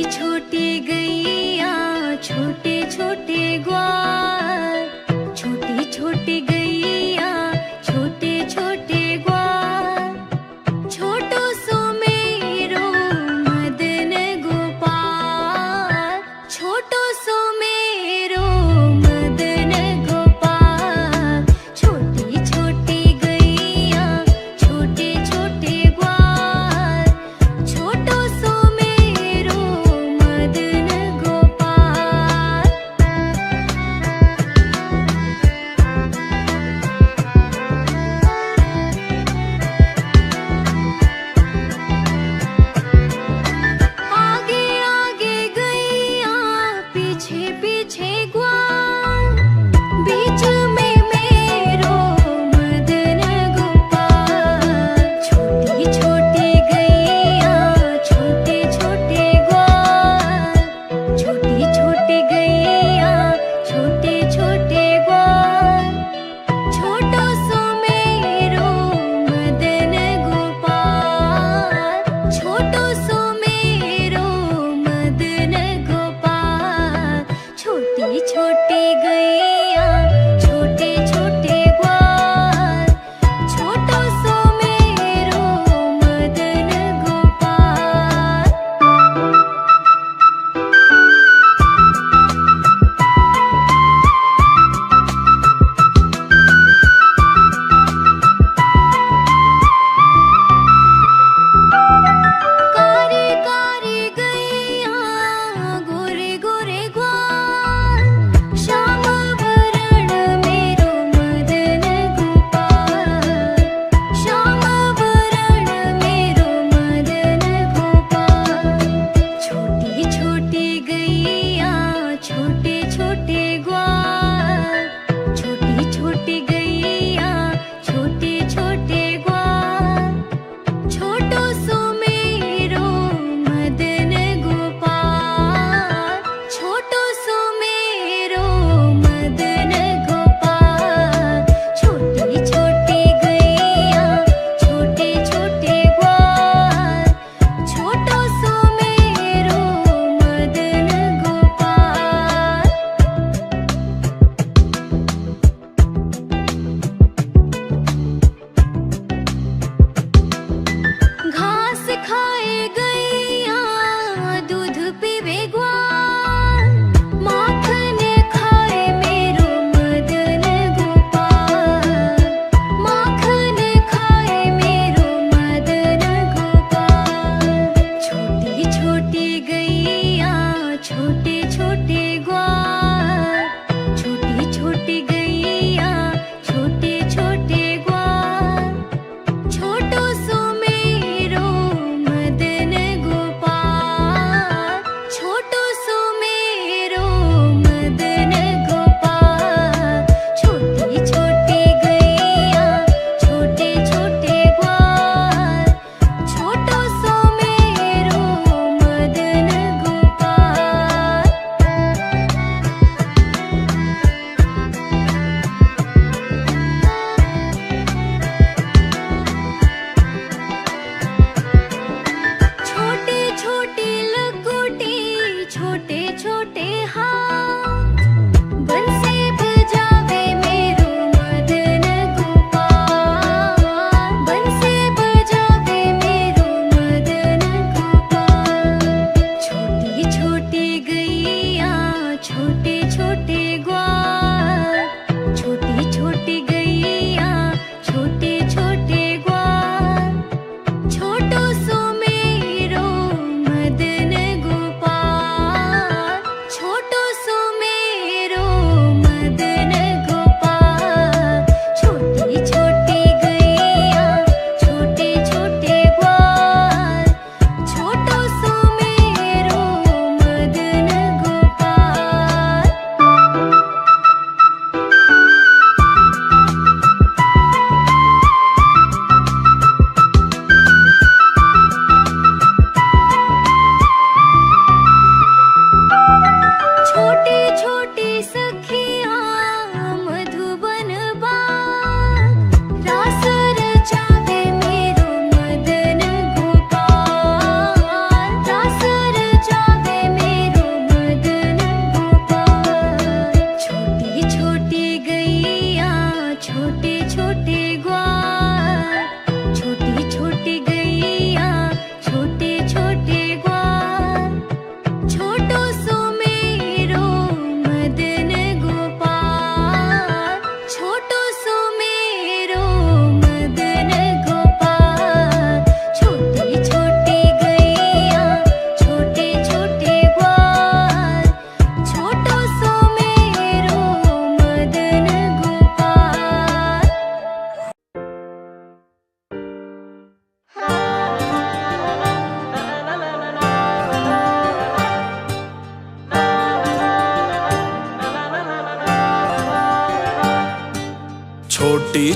छोटी गैया छोटे छोटे ग्वाल, छोटी छोटी गैया छोटे छोटे ग्वाल, छोटो सो मेरो मदन गोपाल, छोटो सो मेरो मदन गोपाल, छोटी छोटी गैया छोटे छोटे ग्वाल, छोटो सो मेरो मदन गोपाल।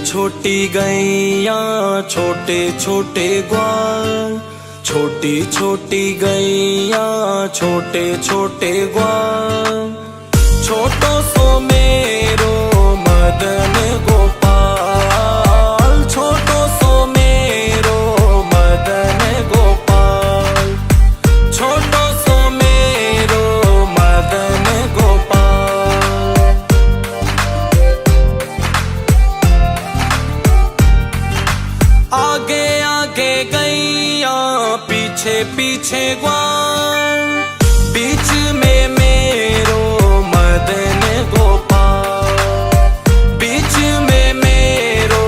छोटी गैया छोटे छोटे ग्वाल, छोटी छोटी गैया छोटे छोटे ग्वाल। छोटो सो मेरो मदन गोपाल, छोटो सो मेरो मदन गोपाल, छोटो सो मेरो मदन गोपाल। आगे आगे गैया पीछे पीछे ग्वाल, बीच में मेरो मदन गोपाल, बीच में मेरो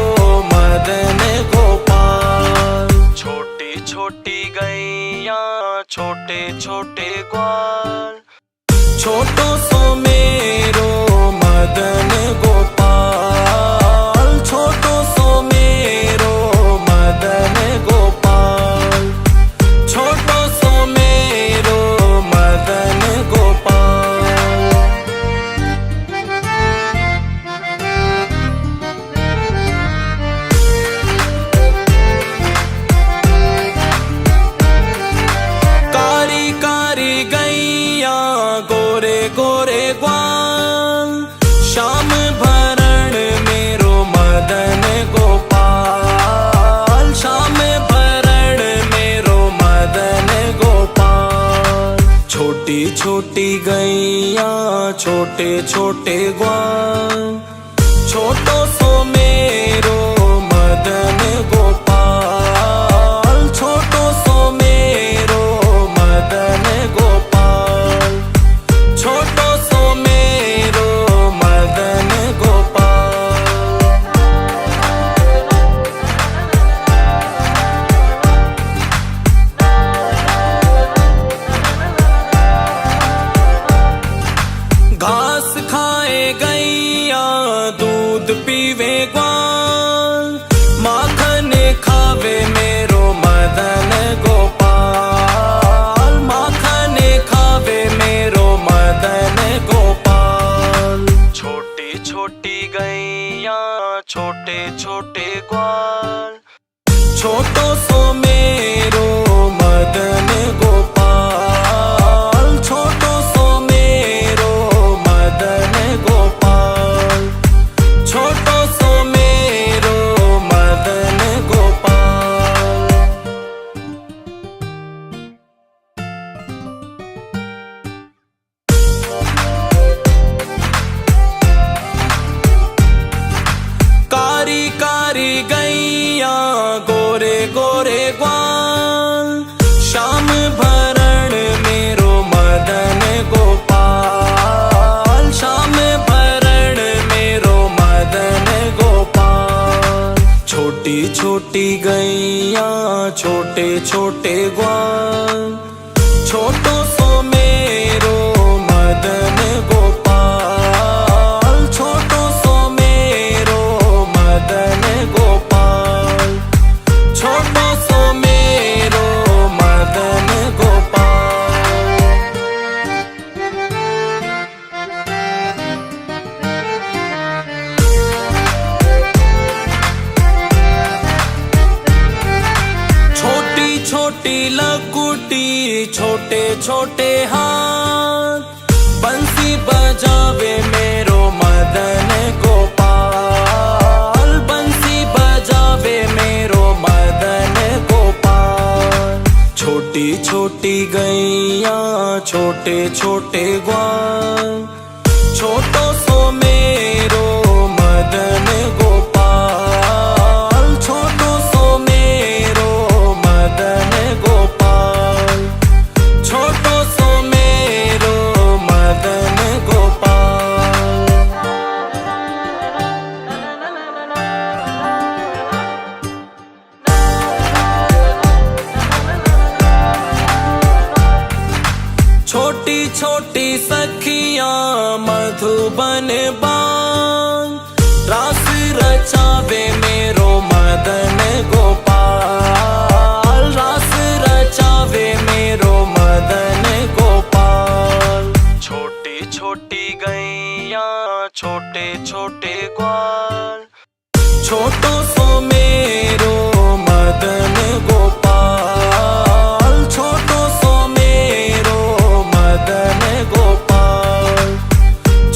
मदन गोपाल। छोटी छोटी गैया छोटे छोटे ग्वाल, छोटो सो मेरो मदन गोपाल, छोटो सो मेरो मदन गोपाल, छोटो सो मेरो मदन गोपाल। कारी कारी गैया गोरे गोरे ग्वाल, श्याम भरण मेरो मदन गोपाल, श्याम भरण मेरो मदन गोपाल। छोटी छोटी गैया छोटे छोटे ग्वाल, छोटो सो मेरो मदन गोपाल, छोटो सो मेरो मदन गोपाल, छोटो सो मेरो मदन गोपाल। घास खाए गैया दूध पीवे ग्वाल, माखन खावे मेरो मदन गोपाल, माखन खावे मेरो मदन गोपाल। छोटी छोटी गैया छोटे छोटे ग्वाल, छोटो सो मेरो मदन गोपाल, छोटो सो मेरो मदन गोपाल, छोटो सो मेरो मदन गोपाल। कारी कारी गैया गोरे गोरे ग्वाल, श्याम भरण मेरो मदन गोपाल, श्याम भरण मेरो मदन गोपाल। छोटी छोटी गैया छोटे छोटे ग्वाल, छोटो सो मेरो मदन गोपाल, छोटो सो मेरो मदन गोपाल, छोटो सो मेरो मदन गोपाल। छोटी छोटी लकुटी छोटे छोटे हाथ, बंसी बजावे मेरो मदन गोपाल, बंसी बजावे मेरो मदन गोपाल। छोटी छोटी गैया छोटे छोटे ग्वाल, छोटो सो मेरो मदन गोपाल, छोटो सो मेरो मदन गोपाल, छोटो सो मेरो मदन गोपाल। छोटी छोटी सखियां मधुबन बान, रास रचावे मेरो मदन गोपाल, रास रचावे मेरो मदन गोपाल। छोटी छोटी गैया छोटे छोटे ग्वाल, छोटो सो मेरो मदन गोपाल, छोटो सो मेरो मदन गोपाल,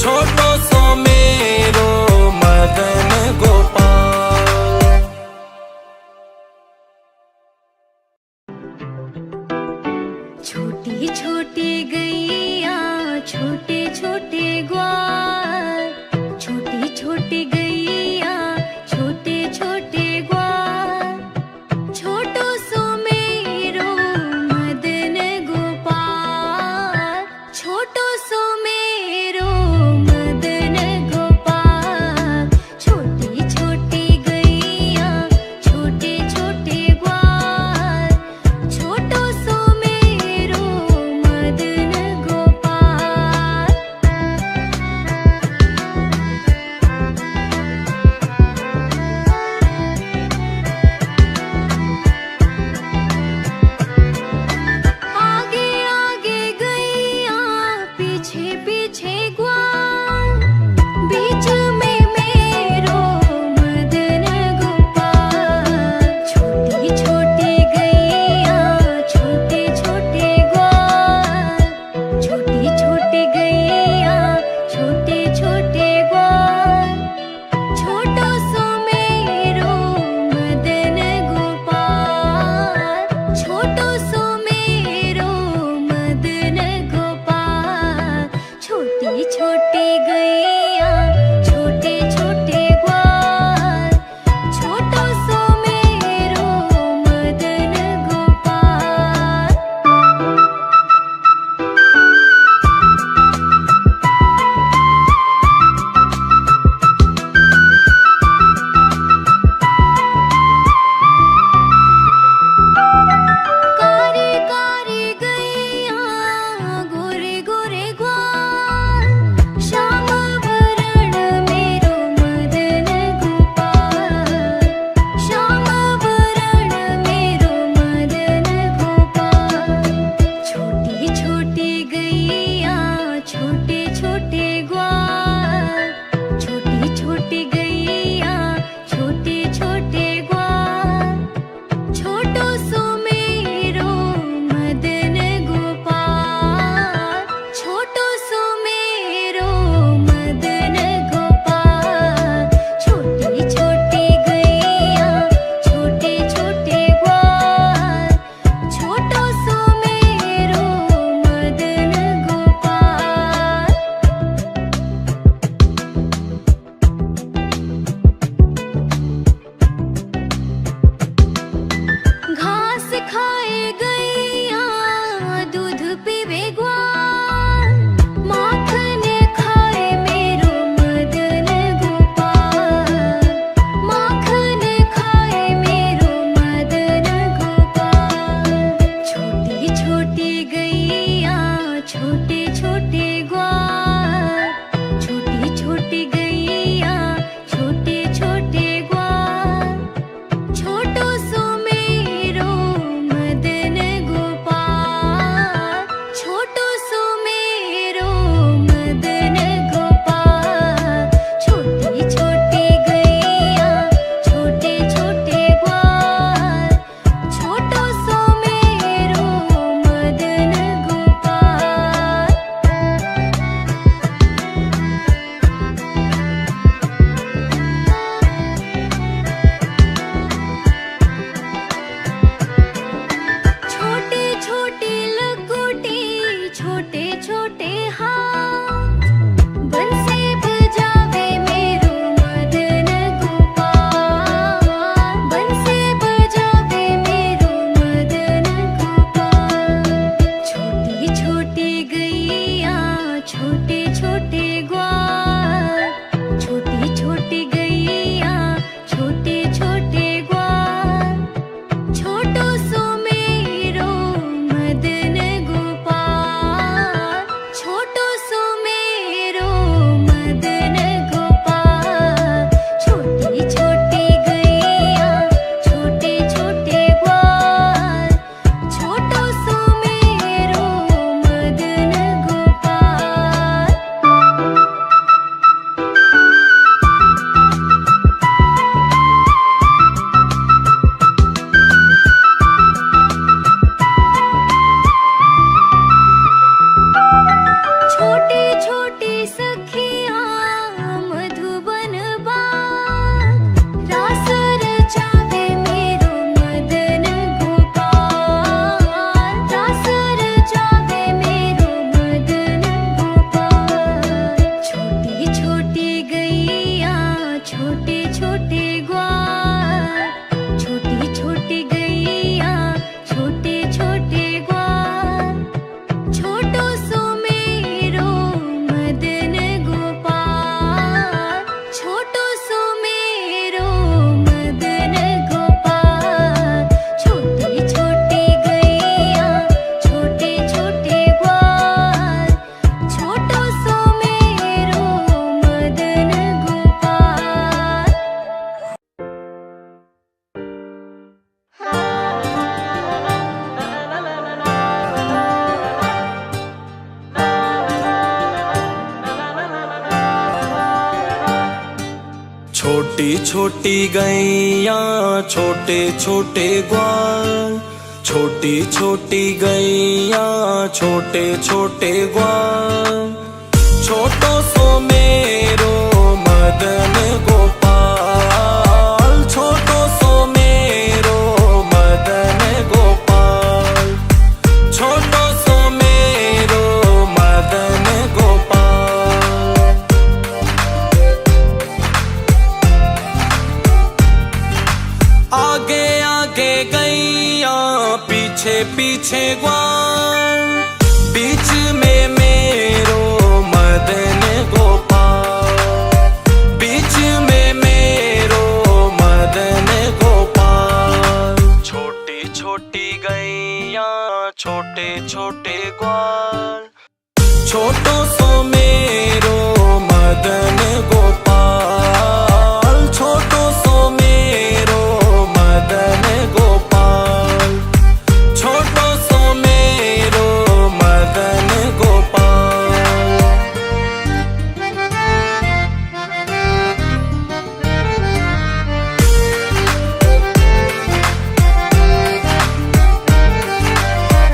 छोटो सो मेरो मदन गोपाल। छोटी छोटी गैया छोटे छोटे ग्वाल, छोटी छोटी गैया छोटे छोटे ग्वाल, छोटो सो मेरो मदन गोपाल, छोटो सो मेरो मदन गोपाल, छोटी छोटी गैया छोटे छोटे ग्वाल, छोटो सो मेरो मदन छोटी छोटी गैया छोटे छोटे ग्वाल, छोटी छोटी गैया छोटे छोटे ग्वाल, छोटो सो मेरो मदन गोपाल, छोटो सो मेरो मदन गोपाल, छोटो सो मेरो मदन गोपाल। आगे आगे गैया पीछे पीछे ग्वाल, बीच में मेरो मदन गोपाल, बीच में मेरो मदन गोपाल। छोटी छोटी गैया छोटे छोटे ग्वाल, छोटो सो मेरो मदन गोपाल, छोटो सो मेरो मदन गोपाल, छोटो सो मेरो मदन गोपाल।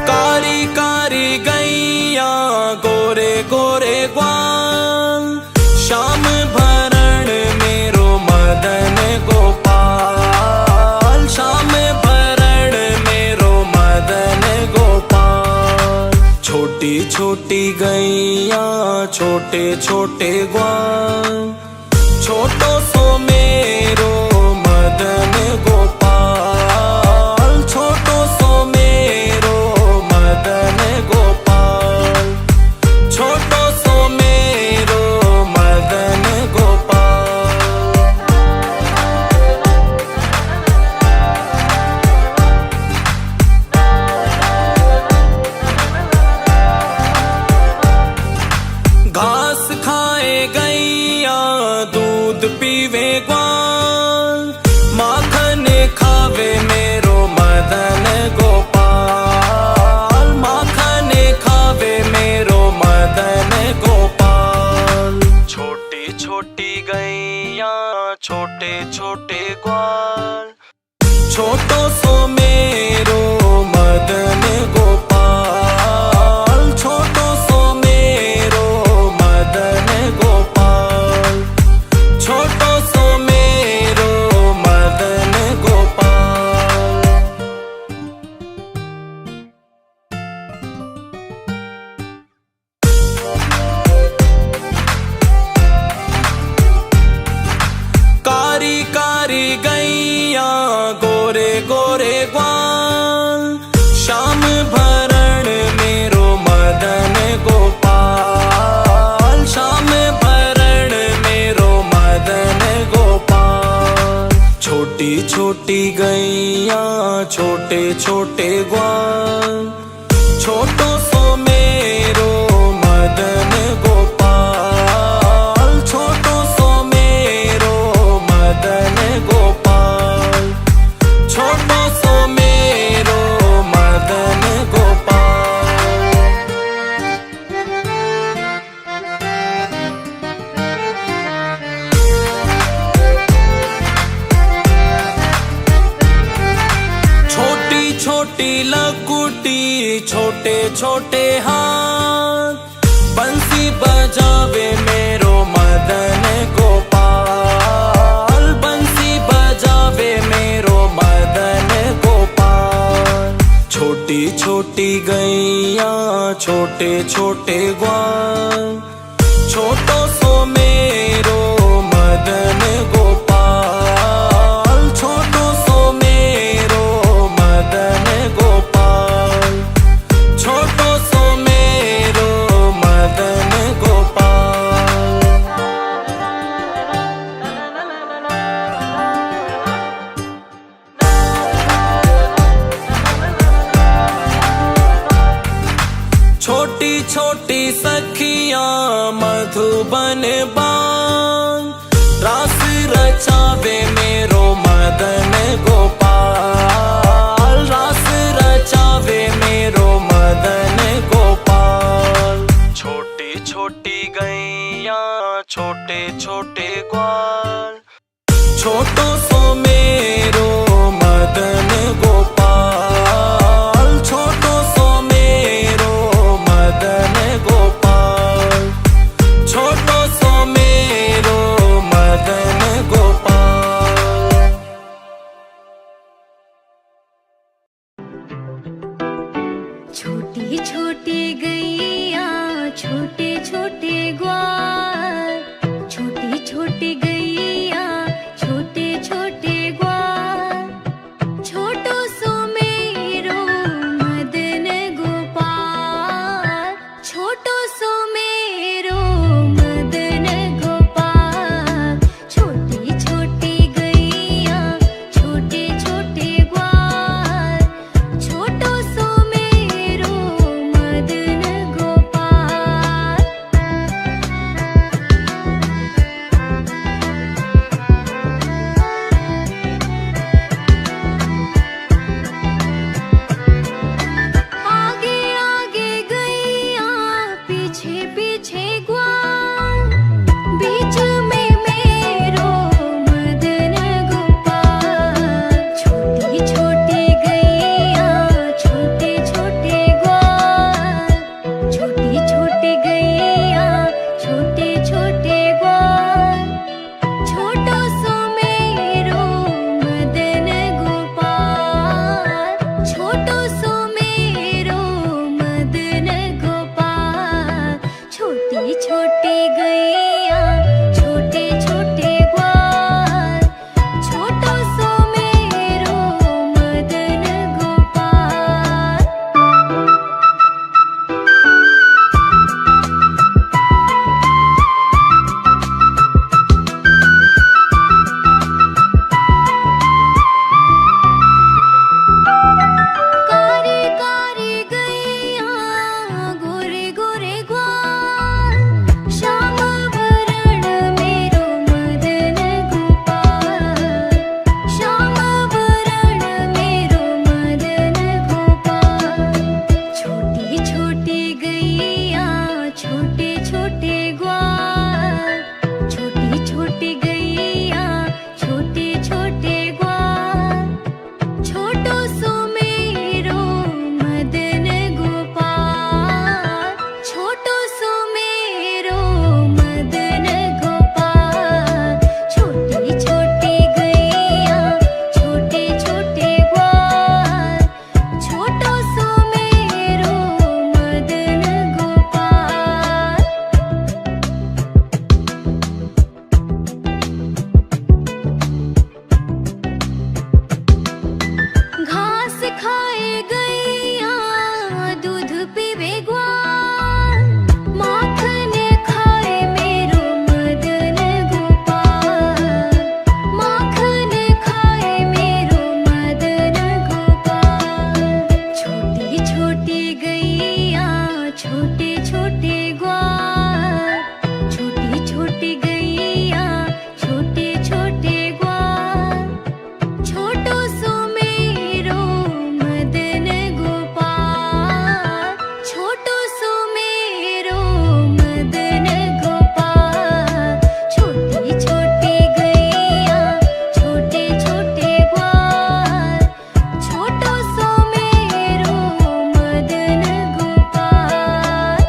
कारी कारी गैया गोरे गोरे ग्वाल, श्याम भरण मेरो मदन गोपाल, श्याम भरण मेरो मदन गोपाल। छोटी छोटी गैया छोटे छोटे ग्वाल, छोटो सो मेरो मदन गोपाल, छोटो सो मेरो मदन गोपाल, छोटो सो मेरो मदन गोपाल। घास खाए गैया दूध पीवे ग्वाल, माखन खावे मेरो मदन गोपाल, माखन खावे मेरो मदन गोपाल। छोटी छोटी गैया छोटे छोटे ग्वाल, छोटो सो मेरो मदन गोपाल, छोटो सो मेरो मदन गोपाल, छोटो सो मेरो मदन गोपाल। कारी कारी गैया गोरे गोरे ग्वाल, श्याम भरण मेरो मदन गोपाल, श्याम भरण मेरो मदन गोपाल। छोटी छोटी गैया छोटे छोटे ग्वाल, छोटो सो मेरो मदन गोपाल, छोटो सो मेरो मदन गोपाल, छोटो सो मेरो मदन गोपाल। छोटी छोटी लकुटी छोटे छोटे हाथ, बंसी बजावे मेरो मदन गोपाल, बंसी बजावे मेरो मदन गोपाल। छोटी छोटी गैया छोटे छोटे ग्वाल, छोटो सो मेरो मदन गोपाल, छोटो सो मेरो मदन गोपाल, छोटो सो मेरो मदन गोपाल। छोटी छोटी सखियां मधुबन बान, रास रचावे मेरो मदन गोपाल, रास रचावे मेरो मदन गोपाल। छोटी छोटी गैया छोटे छोटे ग्वाल, छोटो सो मेरो मदन गोपाल, छोटो सो मेरो मदन गोपाल, छोटो सो मेरो मदन गोपाल। छोटी छोटी गैया छोटे छोटे ग्वाल, छोटी छोटी गैया छोटे छोटे ग्वाल, छोटो सो मेरो मदन गोपाल, छोटो सो मेरो मदन गोपाल, छोटी छोटी गैया छोटे छोटे ग्वाल, छोटो सो मेरो मदन गोपाल। आगे आगे गैया पीछे पीछे ग्वाल, बीच में मेरो मदन गोपाल, छोटी छोटी गैया छोटे छोटे ग्वाल, छोटी छोटी गैया छोटे छोटे ग्वाल, छोटो सो मेरो मदन गोपाल, छोटो सो मेरो मदन गोपाल, छोटी छोटी गैया छोटे छोटे ग्वाल, छोटो सो मेरो मदन गोपाल। कारी कारी गैया गोरे गोरे ग्वाल, श्याम वरण मेरो मदन गोपाल, श्याम वरण मेरो मदन गोपाल, छोटी छोटी गैया छोटे छोटे ग्वाल, छोटी छोटी गैया छोटे छोटे ग्वाल, छोटो सो मेरो मदन गोपाल, छोटो सो मेरो मदन गोपाल, छोटी छोटी गैया छोटे छोटे ग्वाल, छोटो सो मेरो मदन गोपाल। घास खाए गैया दूध पीवे ग्वाल, माखन खाए मेरो मदन गोपाल, माखन खाए मेरो मदन गोपाल, छोटी छोटी गैया छोटे छोटे ग्वाल, छोटी छोटी गैया छोटे छोटे ग्वाल, छोटो सो मेरो मदन गोपाल, छोटो सो मेरो मदन गोपाल, छोटी छोटी गैया छोटे छोटे ग्वाल, छोटो सो मेरो मदन गोपाल।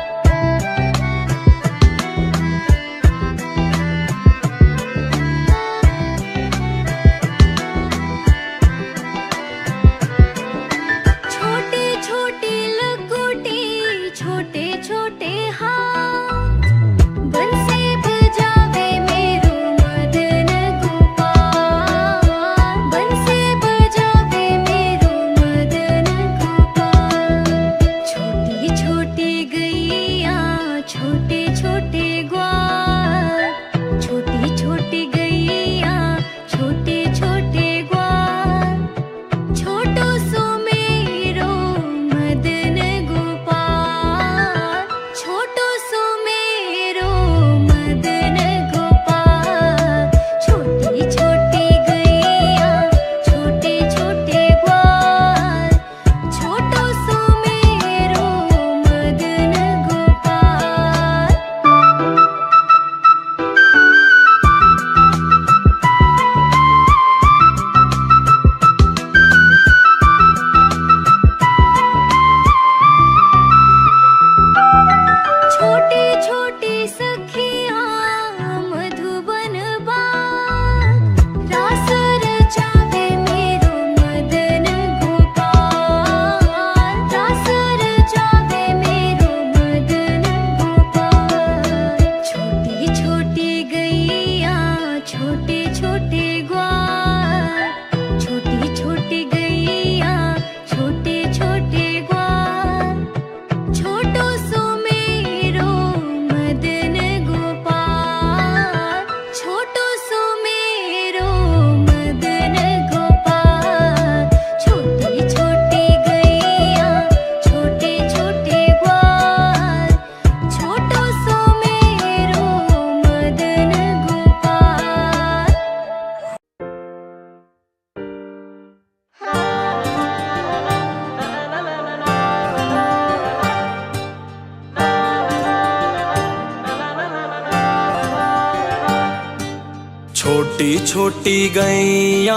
छोटी छोटी गैया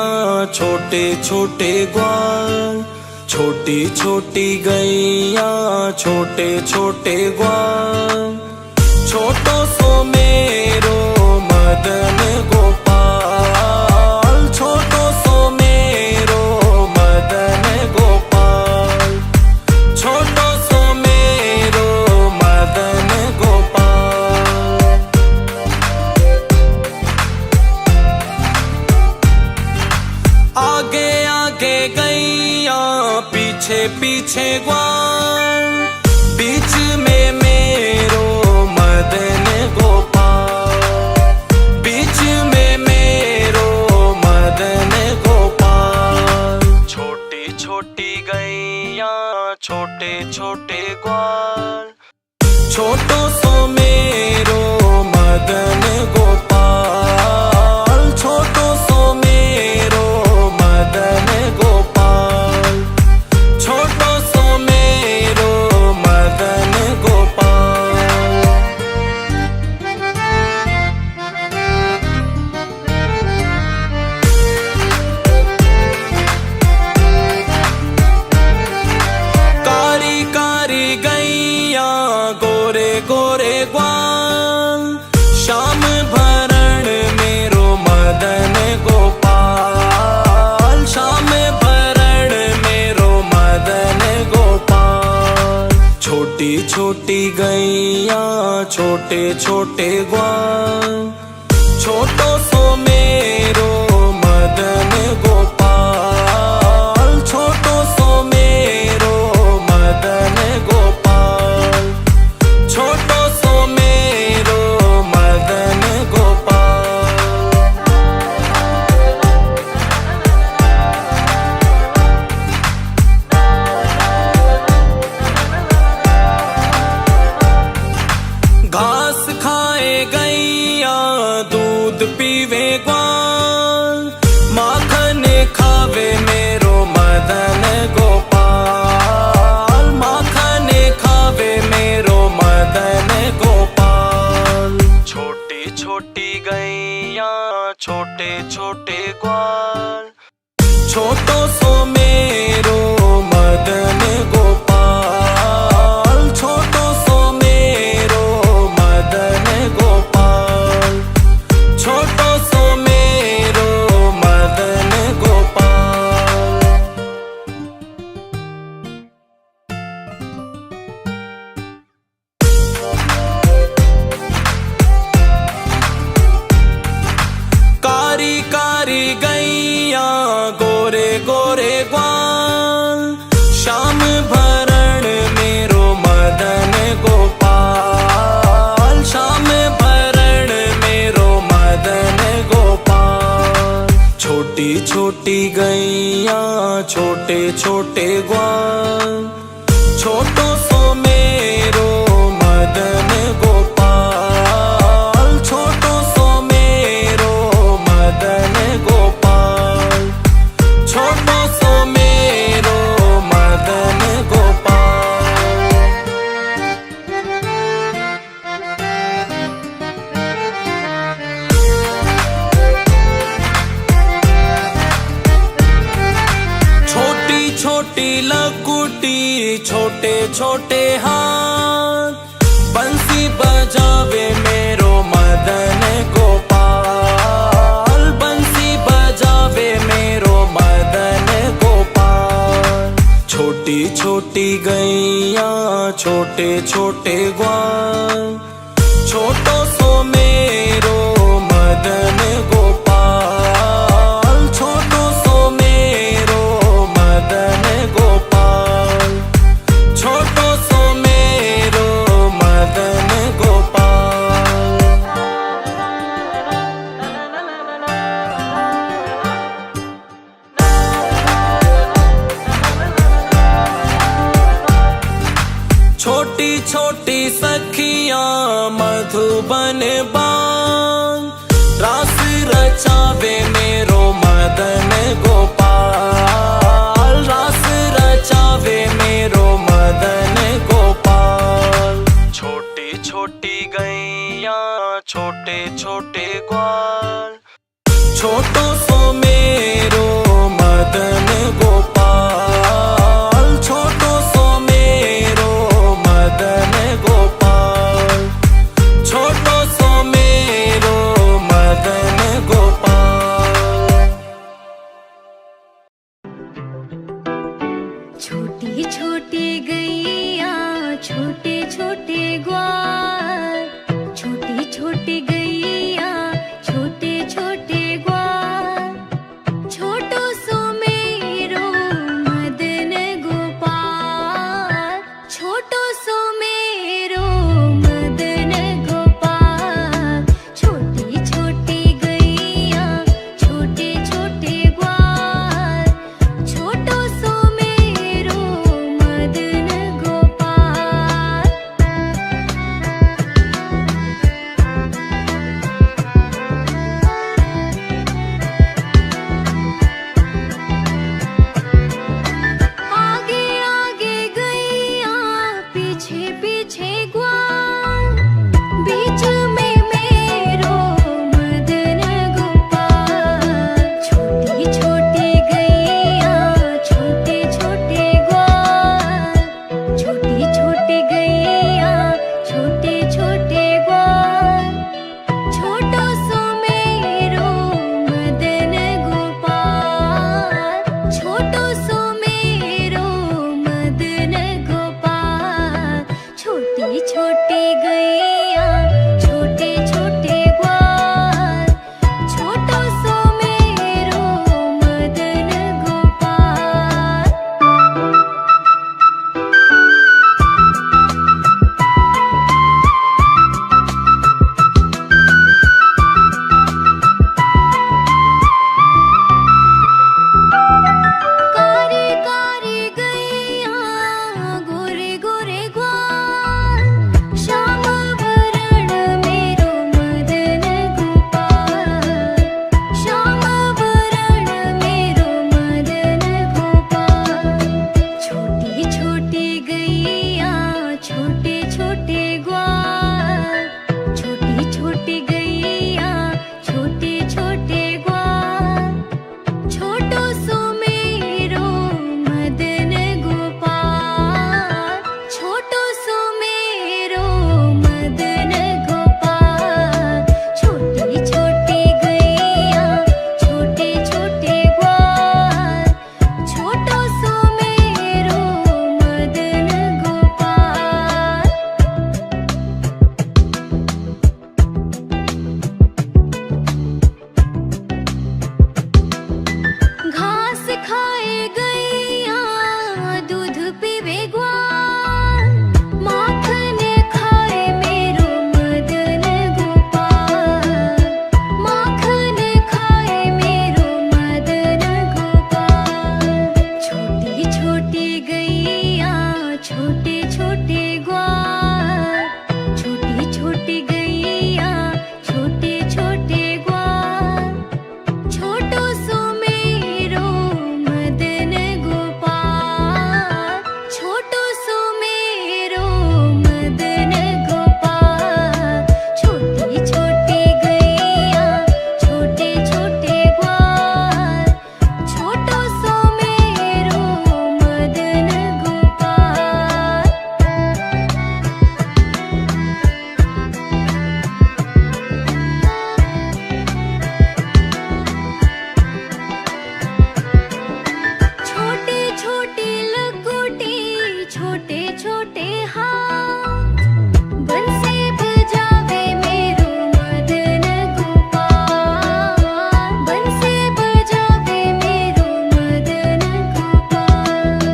छोटे छोटे ग्वाल, छोटी छोटी गैया छोटे छोटे ग्वाल, छोटो सो मेरो मदन गोपाल, छोटो सो मेरो मदन गोपाल, छोटो सो मेरो मदन गोपाल। आगे आगे गैया पीछे पीछे ग्वाल, बीच में मेरो मदन गोपाल, बीच में मेरो मदन गोपाल। छोटी छोटी गैया छोटे छोटे ग्वाल, छोटो सो मेरो मदन गोपाल, छोटो सो मेरो मदन गोपाल, छोटो सो मेरो मदन गोपाल। कारी कारी गैया गोरे गोरे ग्वाल, श्याम भरण मेरो मदन गोपाल, श्याम भरण मेरो मदन गोपाल। छोटी छोटी गैया छोटे छोटे ग्वाल, छोटो सो मेरो मदन गोपाल, छोटो सो मेरो मदन गोपाल, छोटो सो मेरो मदन गोपाल। घास खाए गैया दूध पीवे ग्वाल, माखन खावे मेरो मदन गोपाल, माखन खावे मेरो मदन गोपाल। छोटी छोटी गैया छोटे छोटे ग्वाल, छोटो सो मेरो मदन गोपाल, छोटो सो मेरो मदन गोपाल, छोटो सो मेरो मदन गोपाल। कारी कारी गैया गोरे गोरे ग्वाल, श्याम भरण मेरो मदन गोपाल, श्याम भरण मेरो मदन गोपाल। छोटी छोटी गैया छोटे छोटे ग्वाल, छोटो सो मेरो मदन गोपाल, छोटो सो मेरो मदन गोपाल, छोटो सो मेरो मदन गोपाल। छोटी छोटी लकुटी छोटे छोटे हाथ, बंसी बजावे मेरो मदन गोपाल, बंसी बजावे मेरो मदन गोपाल। छोटी छोटी गैया छोटे छोटे ग्वाल, छोटो सो मेरो मदन गोपाल, छोटो सो मेरो मदन गोपाल, छोटो सो मेरो मदन गोपाल। छोटी छोटी सखियां मधुबन बान, रास रचावे मेरो मदन गोपाल, रास रचावे मेरो मदन गोपाल। छोटी छोटी गैया छोटे छोटे ग्वाल, छोटो सो मेरो मदन गोपाल, छोटो सो मेरो मदन गोपाल, छोटो सो मेरो मदन गोपाल। छोटी छोटी गैया छोटे छोटे ग्वाल, छोटी छोटी गैया छोटे छोटे ग्वाल, छोटो सो मेरो मदन गोपाल, छोटो सो मेरो मदन गोपाल, छोटी छोटी गैया छोटे छोटे ग्वाल, छोटो सो मेरो मदन गोपाल। आगे आगे गैया पीछे पीछे ग्वाल, बीच में मेरो मदन गोपाल, छोटी छोटी गैया छोटे छोटे ग्वाल, छोटी छोटी गैया छोटे छोटे ग्वाल, छोटो सो मेरो मदन गोपाल, छोटो सो मेरो मदन गोपाल, छोटी छोटी गैया छोटे छोटे ग्वाल, छोटो सो मेरो मदन गोपाल। कारी कारी गैया गोरे गोरे ग्वाल, श्याम वरण मेरो मदन गोपाल, श्याम वरण मेरो मदन गोपाल, छोटी छोटी गैया छोटे छोटे ग्वाल, छोटी छोटी गैया छोटे छोटे ग्वाल, छोटो सो मेरो मदन गोपाल, छोटो सो मेरो मदन गोपाल, छोटी छोटी गैया छोटे छोटे ग्वाल, छोटो सो मेरो मदन गोपाल। घास खाए गैया दूध पीवे ग्वाल, माखन खाए मेरो मदन गोपाल, माखन खाए मेरो मदन गोपाल, छोटी छोटी गैया छोटे छोटे ग्वाल, छोटी छोटी गैया छोटे छोटे ग्वाल, छोटो सो मेरो मदन गोपाल, छोटो सो मेरो मदन गोपाल, छोटी छोटी गैया छोटे छोटे ग्वाल, छोटो सो मेरो मदन गोपाल। छोटे छोटे लकुटी छोटे छोटे हाथ, बंसी बजावे मेरो मदन गोपाल, बंसी बजावे मेरो मदन गोपाल,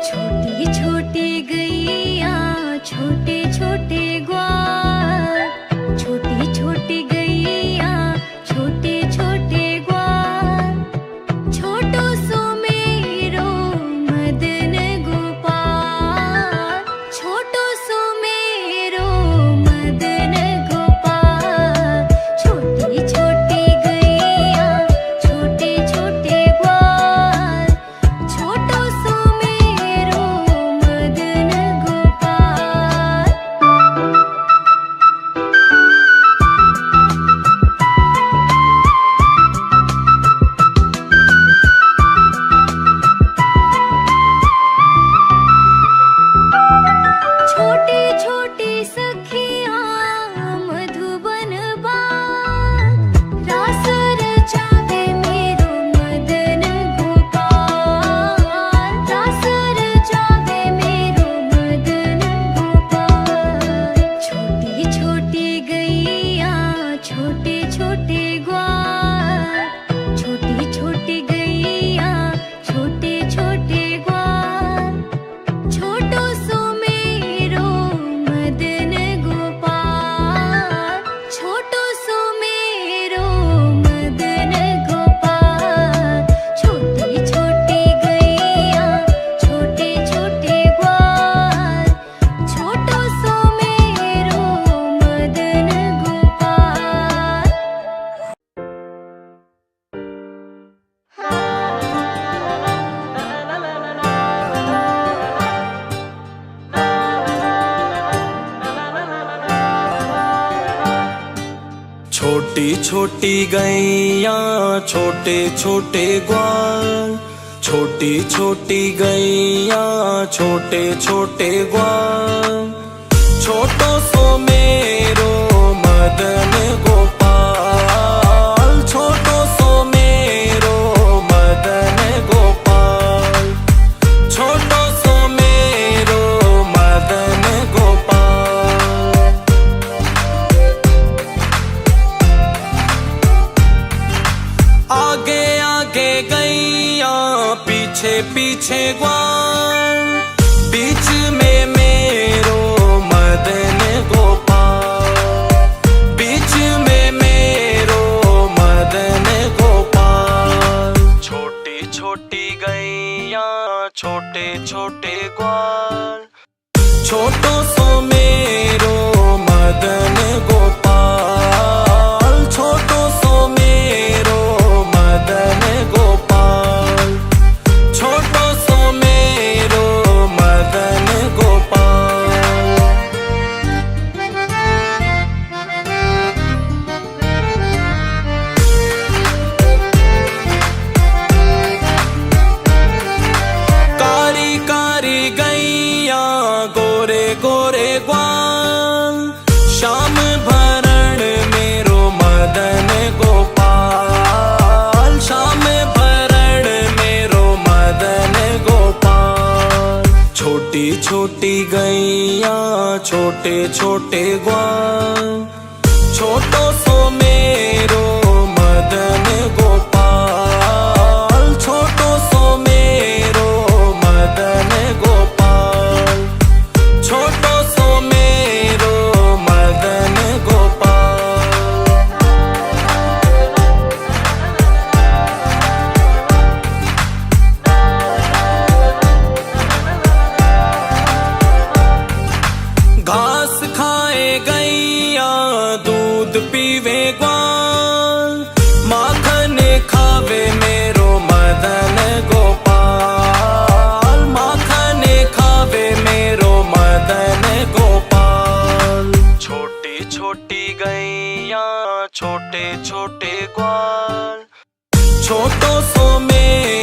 छोटी छोटी गैया छोटे छोटे ग्वाल, छोटी छोटी गैया छोटे छोटे ग्वाल, छोटो सो मेरो मदन गोपाल, छोटो सो मेरो मदन गोपाल, छोटी छोटी गैया छोटे छोटे ग्वाल, छोटो सो मेरो मदन गोपाल। छोटी छोटी गैया छोटे छोटे ग्वाल, छोटी छोटी गैया छोटे छोटे ग्वाल, छोटो सो मेरो मदन गोपाल, छोटो सो मेरो मदन गोपाल, छोटो सो मेरो मदन गोपाल। आगे आगे गैया पीछे पीछे ग्वाल, बीच में मेरो मदन गोपाल, बीच में मेरो मदन गोपाल। छोटी छोटी गैया छोटे छोटे ग्वाल, छोटो सो मेरो मदन गोपाल, छोटो सो मेरो मदन गोपाल, छोटो सो मेरो मदन गोपाल। कारी कारी गैया गोरे गोरे ग्वाल, श्याम भरण मेरो मदन गोपाल, श्याम भरण मेरो मदन गोपाल। छोटी छोटी गैया छोटे छोटे ग्वाल, छोटो सो मेरो मदन गोपाल, छोटो सो मेरो मदन गोपाल, छोटो सो मेरो मदन गोपाल। घास खाए गैया दूध पीवे ग्वाल, माखन खावे मेरो मदन गोपाल, माखन खावे मेरो मदन गोपाल। छोटी छोटी गैया छोटे छोटे ग्वाल, छोटो सो मेरो